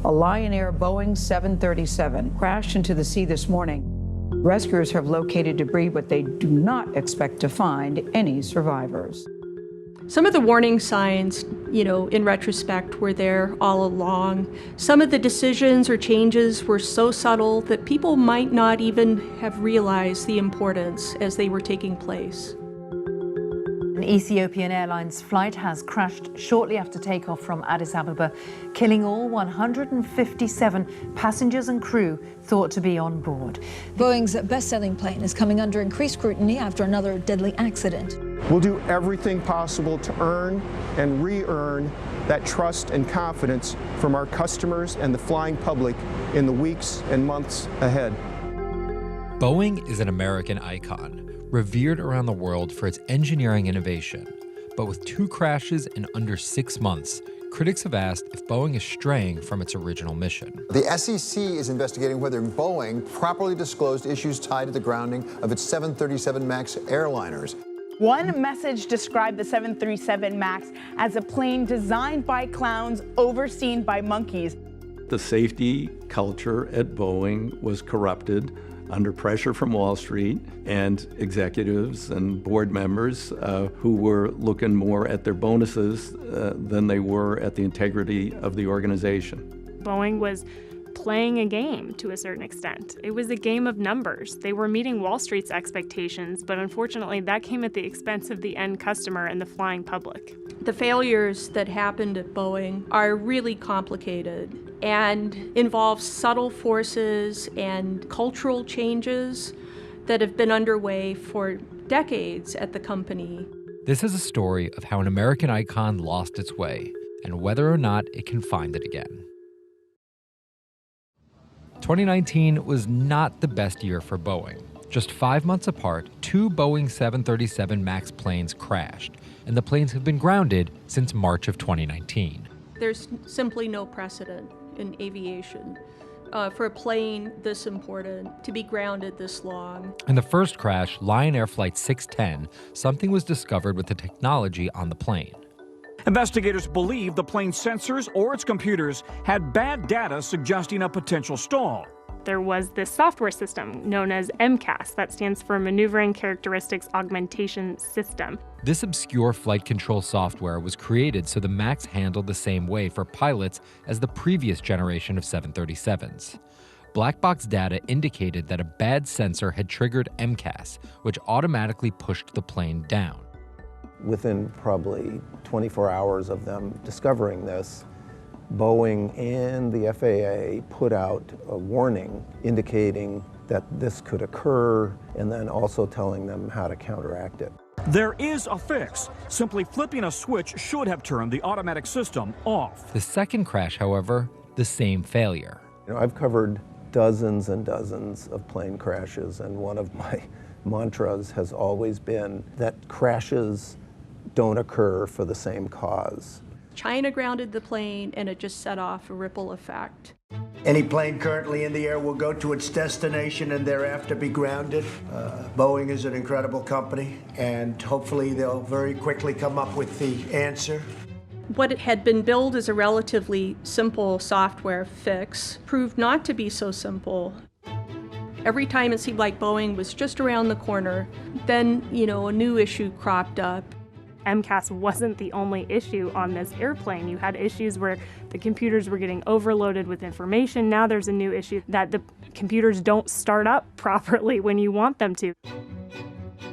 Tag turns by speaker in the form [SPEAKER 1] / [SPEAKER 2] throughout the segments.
[SPEAKER 1] A Lion Air Boeing 737 crashed into the sea this morning. Rescuers have located debris, but they do not expect to find any survivors.
[SPEAKER 2] Some of the warning signs, in retrospect, were there all along. Some of the decisions or changes were so subtle that people might not even have realized the importance as they were taking place.
[SPEAKER 3] An Ethiopian Airlines flight has crashed shortly after takeoff from Addis Ababa, killing all 157 passengers and crew thought to be on board.
[SPEAKER 4] Boeing's best-selling plane is coming under increased scrutiny after another deadly accident.
[SPEAKER 5] We'll do everything possible to earn and re-earn that trust and confidence from our customers and the flying public in the weeks and months ahead.
[SPEAKER 6] Boeing is an American icon, revered around the world for its engineering innovation. But with 2 crashes in under 6 months, critics have asked if Boeing is straying from its original mission.
[SPEAKER 7] The SEC is investigating whether Boeing properly disclosed issues tied to the grounding of its 737 MAX airliners.
[SPEAKER 8] One message described the 737 MAX as a plane designed by clowns, overseen by monkeys.
[SPEAKER 9] The safety culture at Boeing was corrupted under pressure from Wall Street and executives and board members who were looking more at their bonuses than they were at the integrity of the organization.
[SPEAKER 10] Boeing was playing a game to a certain extent. It was a game of numbers. They were meeting Wall Street's expectations, but unfortunately that came at the expense of the end customer and the flying public.
[SPEAKER 2] The failures that happened at Boeing are really complicated and involve subtle forces and cultural changes that have been underway for decades at the company.
[SPEAKER 6] This is a story of how an American icon lost its way and whether or not it can find it again. 2019 was not the best year for Boeing. Just 5 months apart, 2 Boeing 737 MAX planes crashed, and the planes have been grounded since March of 2019.
[SPEAKER 2] There's simply no precedent in aviation for a plane this important to be grounded this long.
[SPEAKER 6] In the first crash, Lion Air Flight 610, something was discovered with the technology on the plane.
[SPEAKER 11] Investigators believe the plane's sensors or its computers had bad data suggesting a potential stall.
[SPEAKER 10] There was this software system known as MCAS, that stands for Maneuvering Characteristics Augmentation System.
[SPEAKER 6] This obscure flight control software was created so the MAX handled the same way for pilots as the previous generation of 737s. Black box data indicated that a bad sensor had triggered MCAS, which automatically pushed the plane down.
[SPEAKER 12] Within probably 24 hours of them discovering this, Boeing and the FAA put out a warning indicating that this could occur and then also telling them how to counteract it.
[SPEAKER 11] There is a fix. Simply flipping a switch should have turned the automatic system off.
[SPEAKER 6] The second crash, however, the same failure.
[SPEAKER 12] I've covered dozens and dozens of plane crashes, and one of my mantras has always been that crashes don't occur for the same cause.
[SPEAKER 2] China grounded the plane, and it just set off a ripple effect.
[SPEAKER 13] Any plane currently in the air will go to its destination and thereafter be grounded. Boeing is an incredible company, and hopefully they'll very quickly come up with the answer.
[SPEAKER 2] What had been billed as a relatively simple software fix proved not to be so simple. Every time it seemed like Boeing was just around the corner, then, a new issue cropped up.
[SPEAKER 10] MCAS wasn't the only issue on this airplane. You had issues where the computers were getting overloaded with information. Now there's a new issue that the computers don't start up properly when you want them to.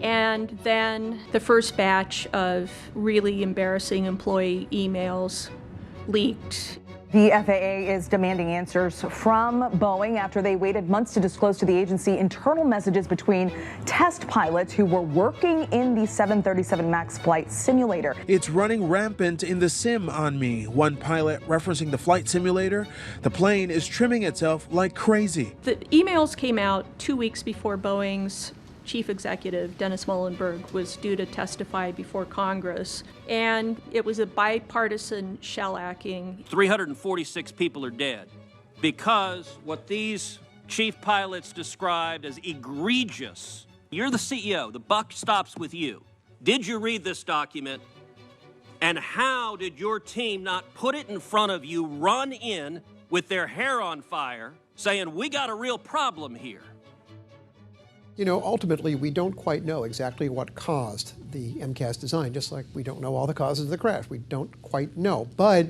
[SPEAKER 2] And then the first batch of really embarrassing employee emails leaked.
[SPEAKER 14] The FAA is demanding answers from Boeing after they waited months to disclose to the agency internal messages between test pilots who were working in the 737 MAX flight simulator.
[SPEAKER 15] It's running rampant in the sim on me. One pilot referencing the flight simulator. The plane is trimming itself like crazy.
[SPEAKER 2] The emails came out 2 weeks before Boeing's chief executive, Dennis Muhlenberg, was due to testify before Congress. And it was a bipartisan shellacking.
[SPEAKER 16] 346 people are dead because what these chief pilots described as egregious. You're the CEO. The buck stops with you. Did you read this document? And how did your team not put it in front of you, run in with their hair on fire, saying, we got a real problem here.
[SPEAKER 17] You know, ultimately, we don't quite know exactly what caused the MCAS design, just like we don't know all the causes of the crash. We don't quite know. But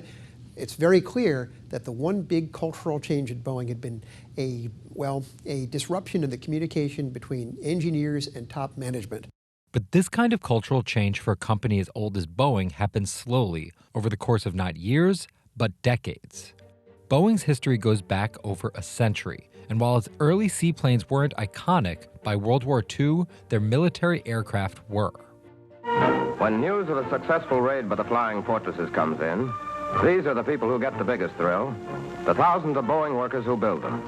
[SPEAKER 17] it's very clear that the one big cultural change at Boeing had been a disruption in the communication between engineers and top management.
[SPEAKER 6] But this kind of cultural change for a company as old as Boeing happened slowly over the course of not years, but decades. Boeing's history goes back over a century, and while its early seaplanes weren't iconic, by World War II, their military aircraft were.
[SPEAKER 18] When news of a successful raid by the Flying Fortresses comes in, these are the people who get the biggest thrill, the thousands of Boeing workers who build them.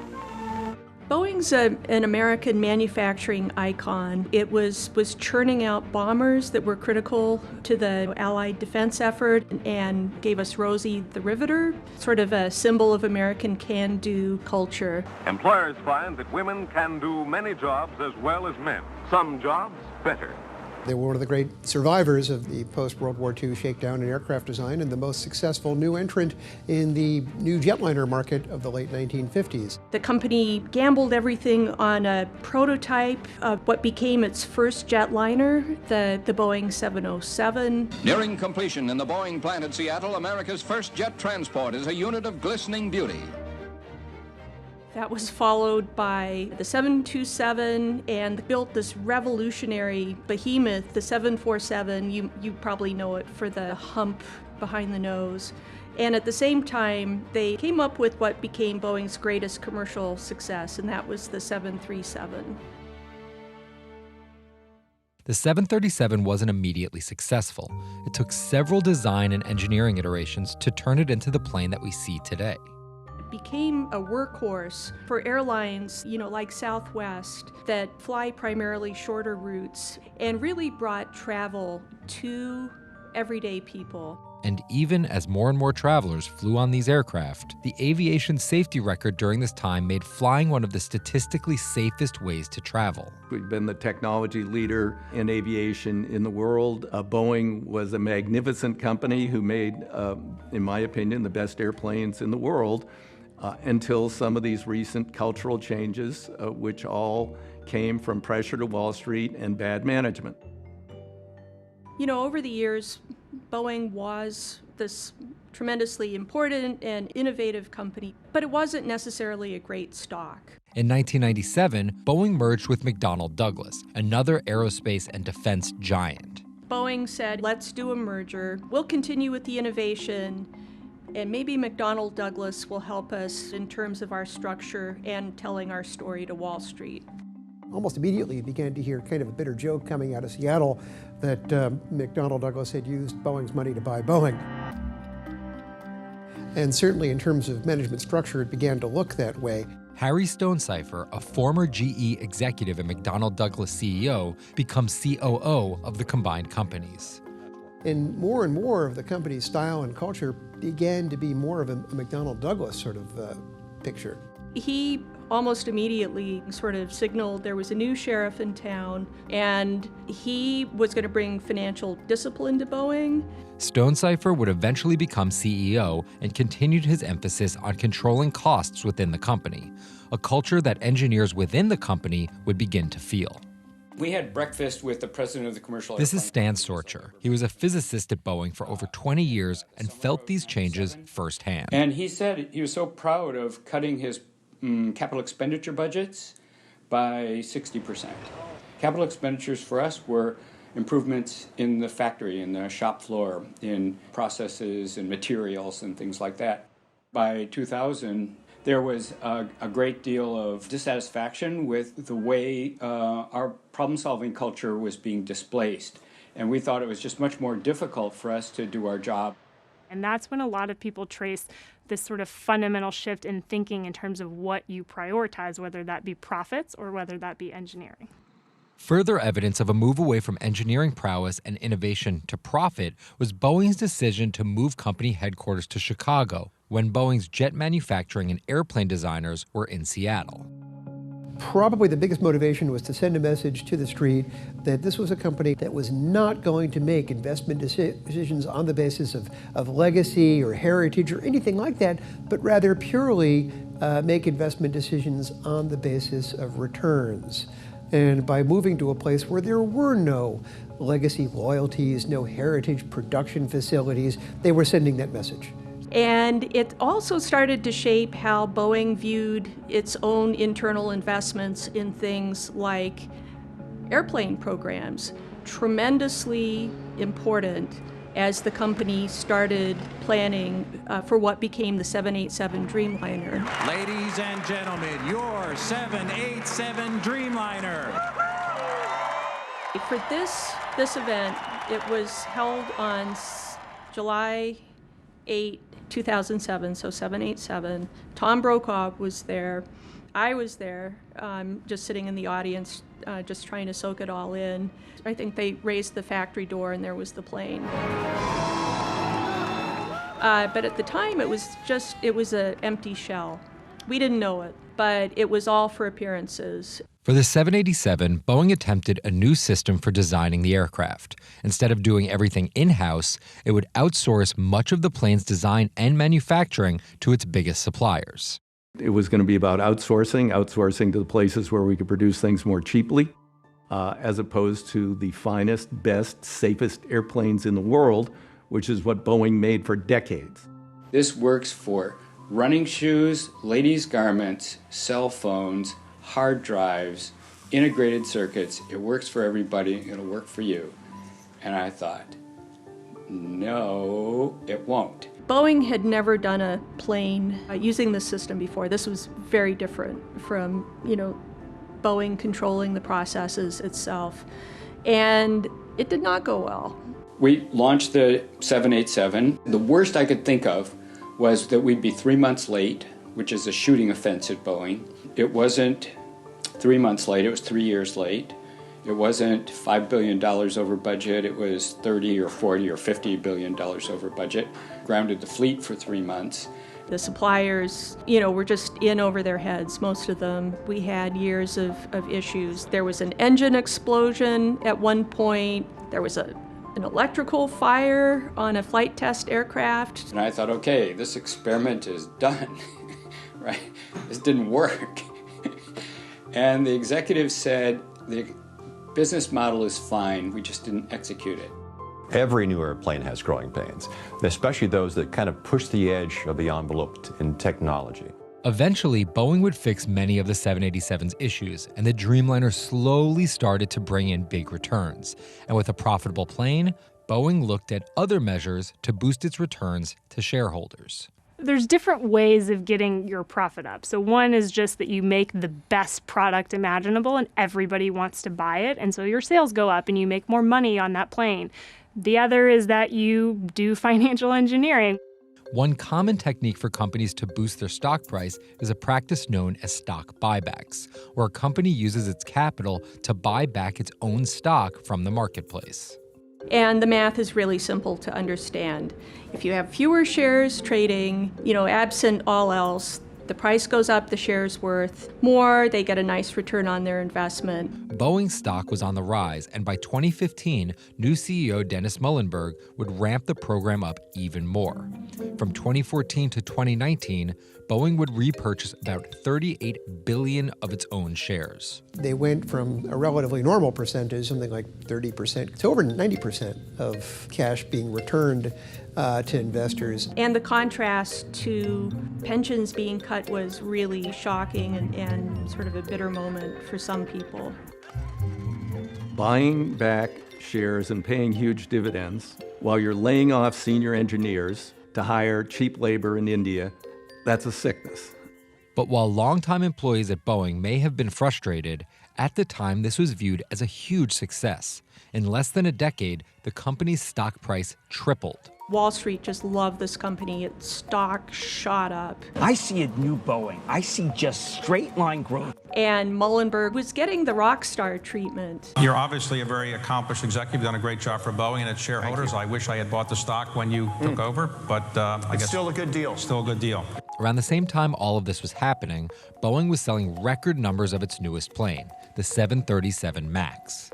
[SPEAKER 2] Boeing's an American manufacturing icon. It was churning out bombers that were critical to the Allied defense effort and gave us Rosie the Riveter, sort of a symbol of American can-do culture.
[SPEAKER 19] Employers find that women can do many jobs as well as men, some jobs better.
[SPEAKER 17] They were one of the great survivors of the post-World War II shakedown in aircraft design and the most successful new entrant in the new jetliner market of the late 1950s.
[SPEAKER 2] The company gambled everything on a prototype of what became its first jetliner, the Boeing 707.
[SPEAKER 20] Nearing completion in the Boeing plant at Seattle, America's first jet transport is a unit of glistening beauty.
[SPEAKER 2] That was followed by the 727 and built this revolutionary behemoth, the 747. You probably know it for the hump behind the nose. And at the same time, they came up with what became Boeing's greatest commercial success, and that was the 737.
[SPEAKER 6] The 737 wasn't immediately successful. It took several design and engineering iterations to turn it into the plane that we see today.
[SPEAKER 2] Became a workhorse for airlines, like Southwest, that fly primarily shorter routes and really brought travel to everyday people.
[SPEAKER 6] And even as more and more travelers flew on these aircraft, the aviation safety record during this time made flying one of the statistically safest ways to travel.
[SPEAKER 9] We've been the technology leader in aviation in the world. Boeing was a magnificent company who made, in my opinion, the best airplanes in the world. Until some of these recent cultural changes, which all came from pressure to Wall Street and bad management.
[SPEAKER 2] Over the years, Boeing was this tremendously important and innovative company, but it wasn't necessarily a great stock.
[SPEAKER 6] In 1997, Boeing merged with McDonnell Douglas, another aerospace and defense giant.
[SPEAKER 2] Boeing said, let's do a merger. We'll continue with the innovation. And maybe McDonnell Douglas will help us in terms of our structure and telling our story to Wall Street.
[SPEAKER 17] Almost immediately, you began to hear kind of a bitter joke coming out of Seattle that McDonnell Douglas had used Boeing's money to buy Boeing. And certainly in terms of management structure, it began to look that way.
[SPEAKER 6] Harry Stonecipher, a former GE executive and McDonnell Douglas CEO, becomes COO of the combined companies.
[SPEAKER 17] And more of the company's style and culture began to be more of a McDonnell Douglas sort of picture.
[SPEAKER 2] He almost immediately sort of signaled there was a new sheriff in town, and he was going to bring financial discipline to Boeing.
[SPEAKER 6] Stonecipher would eventually become CEO and continued his emphasis on controlling costs within the company, a culture that engineers within the company would begin to feel.
[SPEAKER 21] We had breakfast with the president of the commercial
[SPEAKER 6] This is Stan Sorcher. He was a physicist at Boeing for over 20 years and felt these changes firsthand.
[SPEAKER 21] And he said he was so proud of cutting his capital expenditure budgets by 60%. Capital expenditures for us were improvements in the factory, in the shop floor, in processes and materials and things like that. By 2000, there was a great deal of dissatisfaction with the way our problem-solving culture was being displaced. And we thought it was just much more difficult for us to do our job.
[SPEAKER 10] And that's when a lot of people trace this sort of fundamental shift in thinking in terms of what you prioritize, whether that be profits or whether that be engineering.
[SPEAKER 6] Further evidence of a move away from engineering prowess and innovation to profit was Boeing's decision to move company headquarters to Chicago when Boeing's jet manufacturing and airplane designers were in Seattle.
[SPEAKER 17] Probably the biggest motivation was to send a message to the street that this was a company that was not going to make investment decisions on the basis of legacy or heritage or anything like that, but rather purely make investment decisions on the basis of returns. And by moving to a place where there were no legacy loyalties, no heritage production facilities, they were sending that message.
[SPEAKER 2] And it also started to shape how Boeing viewed its own internal investments in things like airplane programs, tremendously important as the company started planning for what became the 787 Dreamliner.
[SPEAKER 1] Ladies and gentlemen, your 787 Dreamliner.
[SPEAKER 2] For this event, it was held on July 8, 2007, so 787. Tom Brokaw was there. I was there, just sitting in the audience, just trying to soak it all in. I think they raised the factory door and there was the plane. But at the time, it was an empty shell. We didn't know it, but it was all for appearances.
[SPEAKER 6] For the 787, Boeing attempted a new system for designing the aircraft. Instead of doing everything in-house, it would outsource much of the plane's design and manufacturing to its biggest suppliers.
[SPEAKER 9] It was going to be about outsourcing to the places where we could produce things more cheaply, as opposed to the finest, best, safest airplanes in the world, which is what Boeing made for decades.
[SPEAKER 21] This works for running shoes, ladies' garments, cell phones, hard drives, integrated circuits. It works for everybody. It'll work for you. And I thought, no, it won't.
[SPEAKER 2] Boeing had never done a plane using this system before. This was very different from, Boeing controlling the processes itself. And it did not go well.
[SPEAKER 21] We launched the 787. The worst I could think of was that we'd be 3 months late, which is a shooting offense at Boeing. It wasn't 3 months late, it was 3 years late. It wasn't $5 billion over budget, it was 30 or 40 or $50 billion over budget. Grounded the fleet for 3 months.
[SPEAKER 2] The suppliers, were just in over their heads, most of them. We had years of issues. There was an engine explosion at one point. There was an electrical fire on a flight test aircraft.
[SPEAKER 21] And I thought, okay, this experiment is done, right? This didn't work. And the executive said, the business model is fine, we just didn't execute it.
[SPEAKER 22] Every new airplane has growing pains, especially those that kind of push the edge of the envelope in technology.
[SPEAKER 6] Eventually, Boeing would fix many of the 787's issues, and the Dreamliner slowly started to bring in big returns. And with a profitable plane, Boeing looked at other measures to boost its returns to shareholders.
[SPEAKER 10] There's different ways of getting your profit up. So one is just that you make the best product imaginable and everybody wants to buy it, and so your sales go up and you make more money on that plane. The other is that you do financial engineering.
[SPEAKER 6] One common technique for companies to boost their stock price is a practice known as stock buybacks, where a company uses its capital to buy back its own stock from the marketplace.
[SPEAKER 2] And the math is really simple to understand. If you have fewer shares trading, absent all else, the price goes up, the share's worth more, they get a nice return on their investment.
[SPEAKER 6] Boeing's stock was on the rise, and by 2015, new CEO Dennis Muilenburg would ramp the program up even more. From 2014 to 2019, Boeing would repurchase about 38 billion of its own shares.
[SPEAKER 17] They went from a relatively normal percentage, something like 30%, to over 90% of cash being returned to investors.
[SPEAKER 2] And the contrast to pensions being cut was really shocking and sort of a bitter moment for some people.
[SPEAKER 9] Buying back shares and paying huge dividends while you're laying off senior engineers to hire cheap labor in India, that's a sickness.
[SPEAKER 6] But while longtime employees at Boeing may have been frustrated, at the time this was viewed as a huge success. In less than a decade, the company's stock price tripled.
[SPEAKER 2] Wall Street just loved this company. Its stock shot up.
[SPEAKER 3] I see a new Boeing. I see just straight line growth.
[SPEAKER 2] And Muhlenberg was getting the rock star treatment.
[SPEAKER 1] You're obviously a very accomplished executive, done a great job for Boeing and its shareholders. I wish I had bought the stock when you took over, but I guess
[SPEAKER 5] still a good deal.
[SPEAKER 1] Still a good deal.
[SPEAKER 6] Around the same time all of this was happening, Boeing was selling record numbers of its newest plane, the 737 MAX.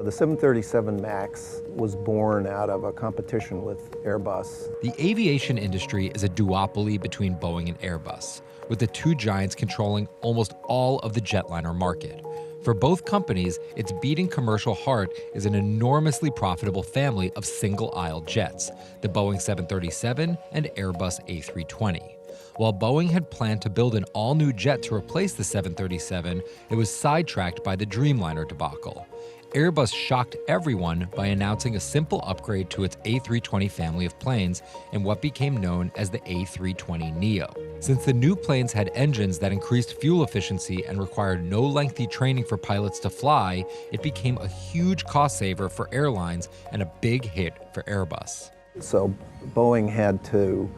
[SPEAKER 12] The 737 MAX was born out of a competition with Airbus.
[SPEAKER 6] The aviation industry is a duopoly between Boeing and Airbus, with the two giants controlling almost all of the jetliner market. For both companies, its beating commercial heart is an enormously profitable family of single-aisle jets, the Boeing 737 and Airbus A320. While Boeing had planned to build an all-new jet to replace the 737, it was sidetracked by the Dreamliner debacle. Airbus shocked everyone by announcing a simple upgrade to its A320 family of planes in what became known as the A320neo. Since the new planes had engines that increased fuel efficiency and required no lengthy training for pilots to fly, it became a huge cost saver for airlines and a big hit for Airbus.
[SPEAKER 12] So Boeing had to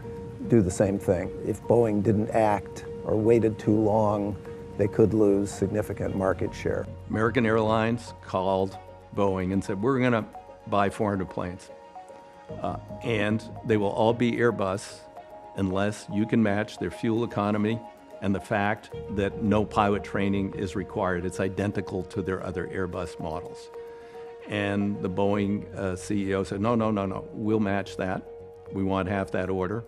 [SPEAKER 12] do the same thing. If Boeing didn't act or waited too long, they could lose significant market share.
[SPEAKER 9] American Airlines called Boeing and said, we're going to buy 400 planes. And they will all be Airbus unless you can match their fuel economy and the fact that no pilot training is required. It's identical to their other Airbus models. And the Boeing CEO said, no, we'll match that. We want half that order.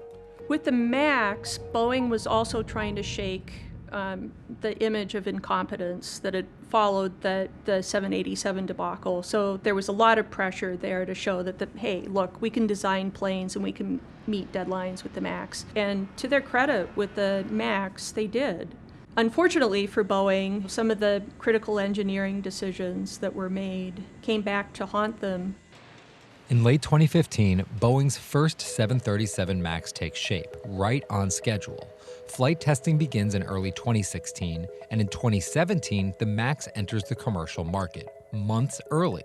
[SPEAKER 2] With the MAX, Boeing was also trying to shake the image of incompetence that had followed the 787 debacle. So there was a lot of pressure there to show that, hey, look, we can design planes and we can meet deadlines with the MAX. And to their credit, with the MAX, they did. Unfortunately for Boeing, some of the critical engineering decisions that were made came back to haunt them.
[SPEAKER 6] In late 2015, Boeing's first 737 MAX takes shape, right on schedule. Flight testing begins in early 2016, and in 2017, the MAX enters the commercial market, months early.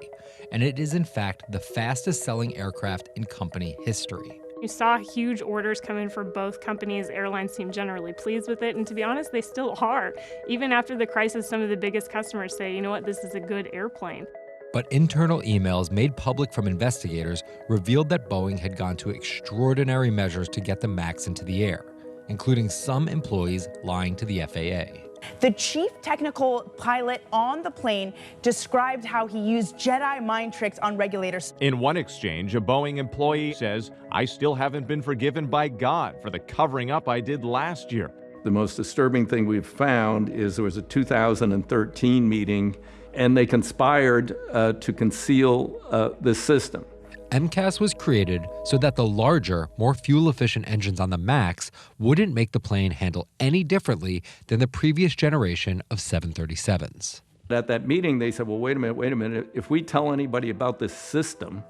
[SPEAKER 6] And it is, in fact, the fastest-selling aircraft in company history.
[SPEAKER 10] You saw huge orders come in for both companies. Airlines seemed generally pleased with it, and to be honest, they still are. Even after the crisis, some of the biggest customers say, you know what, this is a good airplane.
[SPEAKER 6] But internal emails made public from investigators revealed that Boeing had gone to extraordinary measures to get the MAX into the air, including some employees lying to the FAA.
[SPEAKER 8] The chief technical pilot on the plane described how he used Jedi mind tricks on regulators.
[SPEAKER 4] In one exchange, a Boeing employee says, "I still haven't been forgiven by God for the covering up I did last year."
[SPEAKER 9] The most disturbing thing we've found is there was a 2013 meeting and they conspired to conceal this system.
[SPEAKER 6] MCAS was created so that the larger, more fuel-efficient engines on the MAX wouldn't make the plane handle any differently than the previous generation of 737s.
[SPEAKER 9] At that meeting, they said, well, wait a minute. If we tell anybody about this system,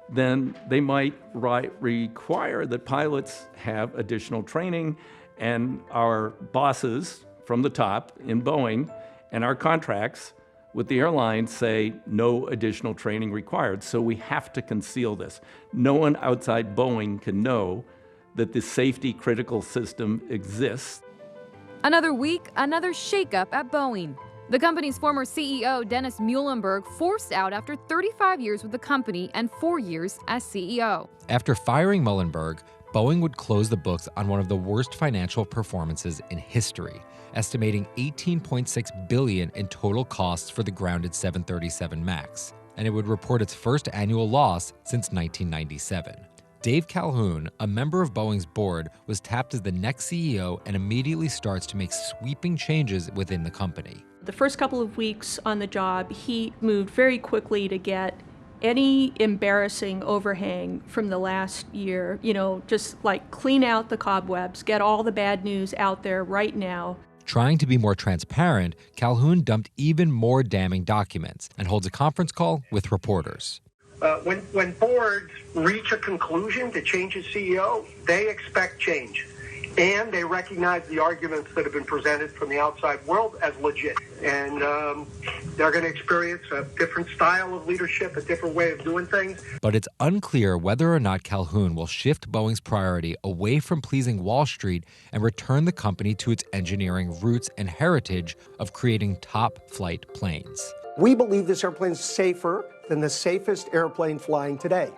[SPEAKER 9] then they might require that pilots have additional training, and our bosses from the top in Boeing and our contracts with the airlines say no additional training required. So we have to conceal this. No one outside Boeing can know that this safety critical system exists.
[SPEAKER 23] Another week, another shakeup at Boeing. The company's former CEO, Dennis Muhlenberg, forced out after 35 years with the company and 4 years as CEO.
[SPEAKER 6] After firing Muhlenberg, Boeing would close the books on one of the worst financial performances in history, estimating $18.6 billion in total costs for the grounded 737 MAX, and it would report its first annual loss since 1997. Dave Calhoun, a member of Boeing's board, was tapped as the next CEO and immediately starts to make sweeping changes within the company.
[SPEAKER 2] The first couple of weeks on the job, he moved very quickly to get any embarrassing overhang from the last year, just like clean out the cobwebs, get all the bad news out there right now.
[SPEAKER 6] Trying to be more transparent, Calhoun dumped even more damning documents and holds a conference call with reporters.
[SPEAKER 24] When boards reach a conclusion to change a CEO, they expect change.
[SPEAKER 7] and they recognize the arguments that have been presented from the outside world as legit. And they're going to experience a different style of leadership, a different way of doing things.
[SPEAKER 6] But it's unclear whether or not Calhoun will shift Boeing's priority away from pleasing Wall Street and return the company to its engineering roots and heritage of creating top flight planes.
[SPEAKER 11] We believe this airplane is safer than the safest airplane flying today.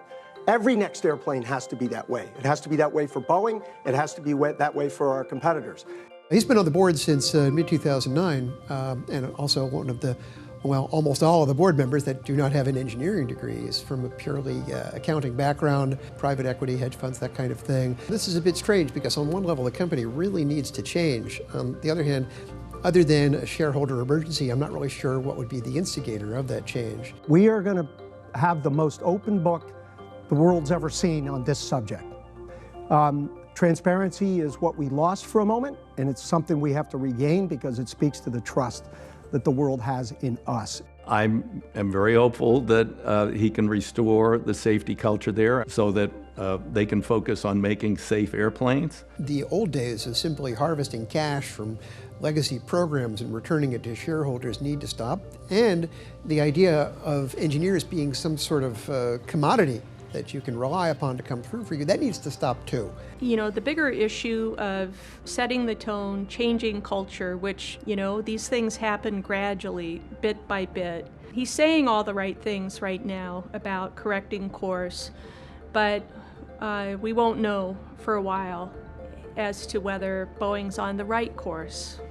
[SPEAKER 11] Every next airplane has to be that way. It has to be that way for Boeing. It has to be that way for our competitors.
[SPEAKER 17] He's been on the board since mid-2009, and also one of the, well, almost all of the board members that do not have an engineering degree is from a purely accounting background, private equity, hedge funds, that kind of thing. This is a bit strange because on one level the company really needs to change. On the other hand, other than a shareholder emergency, I'm not really sure what would be the instigator of that change.
[SPEAKER 11] We are going to have the most open book the world's ever seen on this subject. Transparency is what we lost for a moment, and it's something we have to regain because it speaks to the trust that the world has in us.
[SPEAKER 9] I am very hopeful that he can restore the safety culture there so that they can focus on making safe airplanes.
[SPEAKER 17] The old days of simply harvesting cash from legacy programs and returning it to shareholders need to stop. And the idea of engineers being some sort of commodity that you can rely upon to come through for you, that needs to stop too.
[SPEAKER 2] You know, the bigger issue of setting the tone, changing culture, which, you know, these things happen gradually, bit by bit. He's saying all the right things right now about correcting course, but we won't know for a while as to whether Boeing's on the right course.